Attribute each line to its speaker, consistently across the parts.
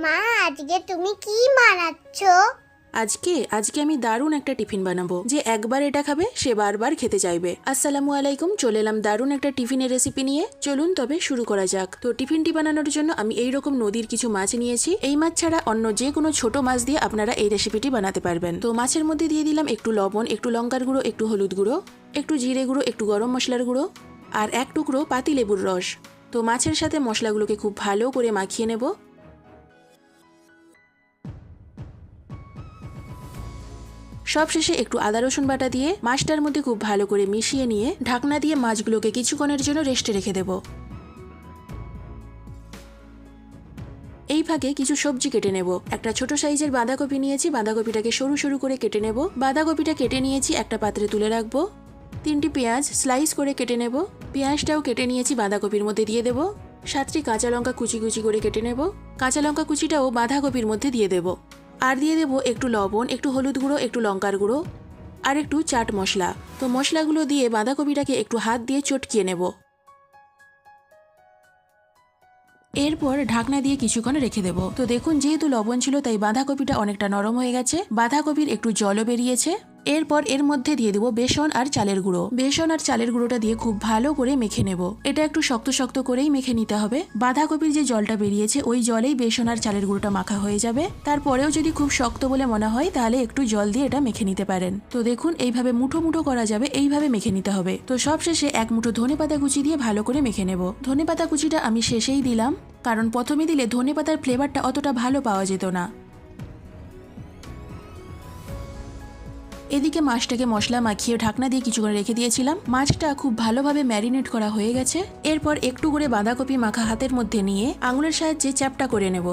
Speaker 1: মা, আজকে তুমি কি বানাচ্ছ?
Speaker 2: আজকে আমি দারুণ একটা টিফিন বানাবো, যে একবার এটা খাবে সে বারবার খেতে চাইবে। আসসালামু আলাইকুম, চলে এলাম দারুণ একটা টিফিনের রেসিপি নিয়ে। চলুন তবে শুরু করা যাক। তো টিফিনটি বানানোর জন্য আমি এইরকম নদীর কিছু মাছ নিয়েছি। এই মাছ ছাড়া অন্য যে কোনো ছোট মাছ দিয়ে আপনারা এই রেসিপিটি বানাতে পারবেন। তো মাছের মধ্যে দিয়ে দিলাম একটু লবণ, একটু লঙ্কার গুঁড়ো, একটু হলুদ গুঁড়ো, একটু জিরে গুঁড়ো, একটু গরম মশলার গুঁড়ো আর এক টুকরো পাতিলেবুর রস। তো মাছের সাথে মশলাগুলোকে খুব ভালো করে মাখিয়ে নেব। সবশেষে একটু আদা রসুন বাটা দিয়ে মাছটার মধ্যে খুব ভালো করে মিশিয়ে নিয়ে ঢাকনা দিয়ে মাছগুলোকে কিছুক্ষণের জন্য রেস্টে রেখে দেব। এই ফাঁকে কিছু সবজি কেটে নেব। একটা ছোট সাইজের বাঁধাকপি নিয়েছি, বাঁধাকপিটাকে সরু সরু করে কেটে নেব। বাঁধাকপিটা কেটে নিয়েছি, একটা পাত্রে তুলে রাখবো। 3টি পেঁয়াজ স্লাইস করে কেটে নেব। পেঁয়াজটাও কেটে নিয়েছি, বাঁধাকপির মধ্যে দিয়ে দেব। 7টি কাঁচা লঙ্কা কুচি কুচি করে কেটে নেব। কাঁচা লঙ্কা কুচিটাও বাঁধাকপির মধ্যে দিয়ে দেব। আর দিয়ে দেব একটু লবণ, একটু হলুদ গুঁড়ো, একটু লঙ্কার গুঁড়ো আর একটু চাট মশলা। তো মশলাগুলো দিয়ে বাঁধাকপিটাকে একটু হাত দিয়ে চটকিয়ে নেব। এরপর ঢাকনা দিয়ে কিছুক্ষণ রেখে দেব। তো দেখুন, যেহেতু লবণ ছিল তাই বাঁধাকপিটা অনেকটা নরম হয়ে গেছে, বাঁধাকপির একটু জলও বেরিয়েছে। এরপর এর মধ্যে দিয়ে দেবো বেসন আর চালের গুঁড়ো। বেসন আর চালের গুঁড়োটা দিয়ে খুব ভালো করে মেখে নেব। এটা একটু শক্ত শক্ত করেই মেখে নিতে হবে। বাঁধাকপির যে জলটা বেরিয়েছে ওই জলেই বেসন আর চালের গুঁড়োটা মাখা হয়ে যাবে। তারপরেও যদি খুব শক্ত বলে মনে হয় তাহলে একটু জল দিয়ে এটা মেখে নিতে পারেন। তো দেখুন, এইভাবে মুঠো মুঠো করা যাবে, এইভাবে মেখে নিতে হবে। তো সবশেষে এক মুঠো ধনেপাতা কুচি দিয়ে ভালো করে মেখে নেব। ধনেপাতা কুচিটা আমি শেষেই দিলাম, কারণ প্রথমে দিলে ধনেপাতার ফ্লেভারটা অতটা ভালো পাওয়া যেত না। এদিকে মাছটাকে মশলা মাখিয়ে ঢাকনা দিয়ে কিছুক্ষণ রেখে দিয়েছিলাম। মাছটা খুব ভালোভাবে ম্যারিনেট করা হয়ে গেছে। এরপর একটু করে বাঁধাকপি মাখা হাতের মধ্যে নিয়ে আঙুলের সাহায্যে চ্যাপটা করে নেব।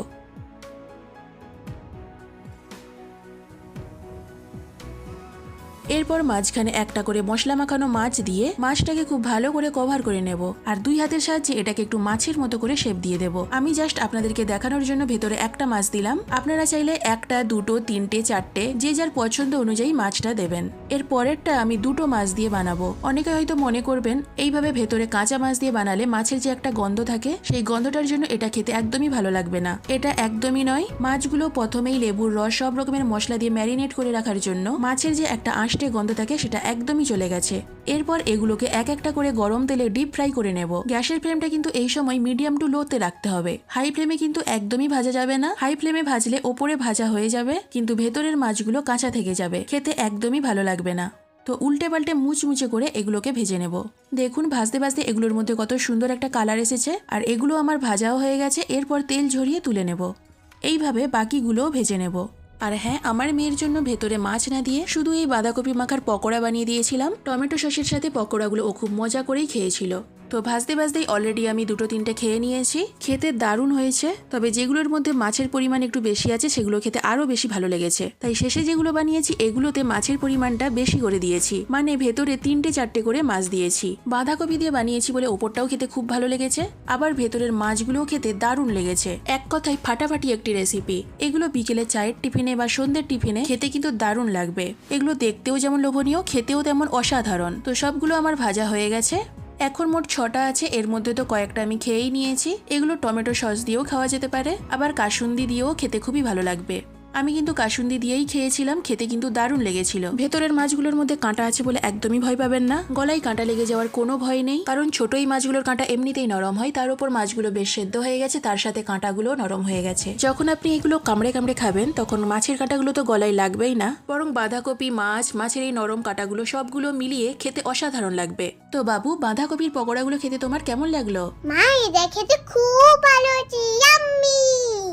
Speaker 2: এরপর মাঝখানে একটা করে মশলা মাখানো মাছ দিয়ে মাছটাকে খুব ভালো করে কভার করে নেব। আর দুই হাতের সাহায্যে এটাকে একটু মাছের মতো করে শেপ দিয়ে দেব। আমি জাস্ট আপনাদেরকে দেখানোর জন্য ভেতরে একটা মাছ দিলাম। আপনারা চাইলে একটা, দুটো, তিনটে, চারটে যে যার পছন্দ অনুযায়ী মাছটা দেবেন। এর পরেরটা আমি দুটো মাছ দিয়ে বানাবো। অনেকে হয়তো মনে করবেন এইভাবে ভেতরে কাঁচা মাছ দিয়ে বানালে মাছের যে একটা গন্ধ থাকে সেই গন্ধটার জন্য এটা খেতে একদমই ভালো লাগবে না। এটা একদমই নয়। মাছগুলো প্রথমেই লেবুর রস, সব রকমের মশলা দিয়ে ম্যারিনেট করে রাখার জন্য মাছের যে একটা গন্ধ থাকে সেটা একদমই চলে গেছে। এরপর এগুলোকে এক একটা করে গরম তেলে ডিপ ফ্রাই করে নেব। গ্যাসের ফ্লেমটা কিন্তু এই সময় মিডিয়াম টু লোতে রাখতে হবে। হাই ফ্লেমে কিন্তু একদমই ভাজা যাবে না। হাই ফ্লেমে ভাজলে ওপরে ভাজা হয়ে যাবে কিন্তু ভেতরের মাছগুলো কাঁচা থেকে যাবে, খেতে একদমই ভালো লাগবে না। তো উল্টে পাল্টে মুচমুচে করে এগুলোকে ভেজে নেব। দেখুন, ভাজতে ভাজতে এগুলোর মধ্যে কত সুন্দর একটা কালার এসেছে। আর এগুলো আমার ভাজাও হয়ে গেছে। এরপর তেল ঝরিয়ে তুলে নেব। এইভাবে বাকিগুলোও ভেজে নেব। আর হ্যাঁ, আমার মেয়ের জন্য ভেতরে মাছ না দিয়ে শুধু এই বাঁধাকপি মাখার পকোড়া বানিয়ে দিয়েছিলাম। টমেটো সসের সাথে পকোড়াগুলো ও খুব মজা করেই খেয়েছিল। তো ভাজতে ভাজতেই অলরেডি আমি দুটো তিনটে খেয়ে নিয়েছি। খেতে দারুণ হয়েছে, তবে যেগুলোর মধ্যে মাছের পরিমাণ একটু বেশি আছে সেগুলো খেতে আরো বেশি ভালো লেগেছে। তাই শেষে যেগুলো বানিয়েছি এগুলোতে মাছের পরিমাণটা বেশি করে দিয়েছি, মানে ভেতরে 3টে 4টে করে মাছ দিয়েছি। বাঁধাকপি দিয়ে বানিয়েছি বলে ওপরটাও খেতে খুব ভালো লেগেছে, আবার ভেতরের মাছগুলোও খেতে দারুণ লেগেছে। এক কথায় ফাটাফাটি একটি রেসিপি। এগুলো বিকেলে চায়ের টিফিনে বা সন্ধ্যের টিফিনে খেতে কিন্তু দারুণ লাগবে। এগুলো দেখতেও যেমন লোভনীয়, খেতেও তেমন অসাধারণ। তো সবগুলো আমার ভাজা হয়ে গেছে। এখন মোট 6টা আছে, এর মধ্যে তো কয়েকটা আমি খেয়েই নিয়েছি। এগুলো টমেটো সস দিয়েও খাওয়া যেতে পারে, আবার কাসুন্দি দিয়েও খেতে খুবই ভালো লাগবে। আমি কিন্তু কাসুন্দি দিয়েই খেয়েছিলাম, খেতে কিন্তু দারুণ লেগেছিল। ভেতরের মাছগুলোর মধ্যে কাঁটা আছে বলে একদমই ভয় পাবেন না। গলায় কাঁটা লেগে যাওয়ার কোনো ভয় নেই, কারণ ছোটই মাছগুলোর কাঁটা এমনিতেই নরম হয়, তার উপর মাছগুলো বেশ সেদ্ধ হয়ে গেছে, তার সাথে কাঁটাগুলো নরম হয়ে গেছে। যখন আপনি এগুলো কামড়ে কামড়ে খাবেন তখন মাছের কাঁটাগুলো তো গলায় লাগবেই না, বরং বাঁধাকপি, মাছ, মাছের এই নরম কাঁটাগুলো সবগুলো মিলিয়ে খেতে অসাধারণ লাগবে। তো বাবু, বাঁধাকপির পকোড়াগুলো খেতে তোমার কেমন লাগলো?
Speaker 1: মা, এটা খেতে খুব ভালো হয়েছে, ইয়াম্মি।